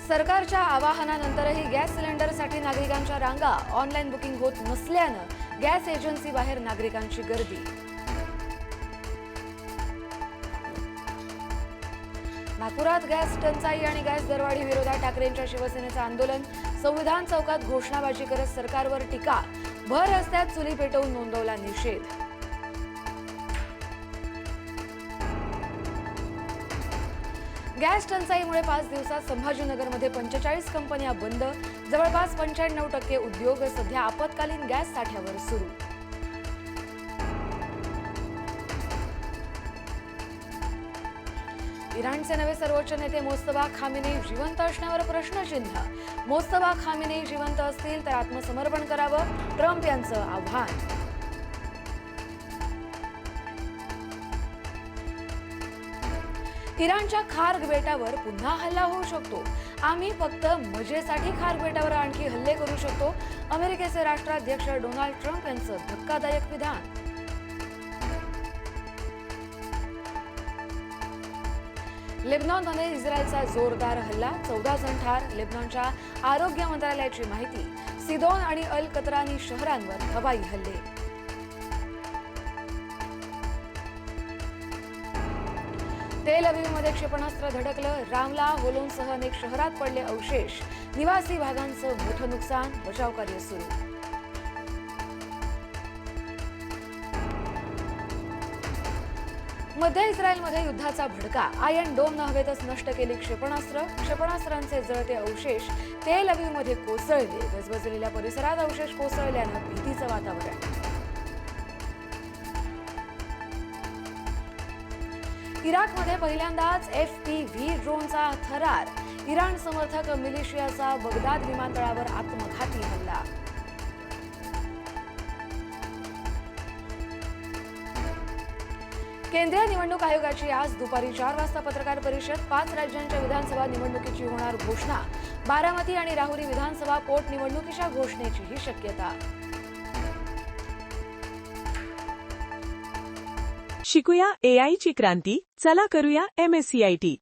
सरकारच्या आवाहनानंतरही गॅस सिलेंडरसाठी नागरिकांच्या रांगा, ऑनलाईन बुकिंग होत नसल्यानं गॅस एजन्सी बाहेर नागरिकांची गर्दी। नागपुरात गॅस टंचाई आणि गॅस दरवाढी विरोधात ठाकरेंच्या शिवसेनेचं आंदोलन। संविधान चौकात घोषणाबाजी करत सरकारवर टीका। भर रस्त्यात चुली पेटवून नोंदवला निषेध। गॅस टंचाईमुळे 5 दिवसात संभाजीनगरमध्ये 45 कंपन्या बंद। जवळपास 95% उद्योग सध्या आपत्कालीन गॅस साठ्यावर सुरू। इराणचे नवे सर्वोच्च नेते मोस्तफा खामेनेई जिवंत असण्यावर प्रश्नचिन्ह। मोस्तफा खामेनेई जिवंत असतील तर आत्मसमर्पण करावं, ट्रम्प यांचं आव्हान। इराणच्या खार्ग बेटावर पुन्हा हल्ला होऊ शकतो। आम्ही फक्त मजेसाठी खार्ग बेटावर आणखी हल्ले करू शकतो। अमेरिकेचे राष्ट्राध्यक्ष डोनाल्ड ट्रम्प यांचं धक्कादायक विधान। लेबनॉनमध्ये इस्रायलचा जोरदार हल्ला, 14 जण ठार। लेबनॉनच्या आरोग्य मंत्रालयाची माहिती। सिदोन आणि अल कतरानी शहरांवर हवाई हल्ले। तेल अवीवमध्ये क्षेपणास्त्र धडकलं। रामला, होलोनसह अनेक शहरात पडले अवशेष। निवासी भागांचं मोठं नुकसान, बचावकार्य सुरू। मध्य इस्रायलमध्ये युद्धाचा भडका। आयर्न डोमनं हवेतच नष्ट केली क्षेपणास्त्र। क्षेपणास्त्रांचे जळते अवशेष तेल अवीवमध्ये कोसळले। गजबजलेल्या परिसरात अवशेष कोसळल्यानं भीतीचं वातावरण। इराकमध्ये पहिल्यांदाच FPV ड्रोनचा थरार। इराण समर्थक मिलिशियाचा बगदाद विमानतळावर आत्मघाती हल्ला। केंद्रीय निवडणूक आयोगाची आज दुपारी 4 वाजता पत्रकार परिषद। 5 राज्यांच्या विधानसभा निवडणुकीची होणार घोषणा। बारामती आणि राहुरी विधानसभा पोटनिवडणुकीच्या घोषणेचीही शक्यता। शिकूया AI ची क्रांती, चला करूया MSCIT।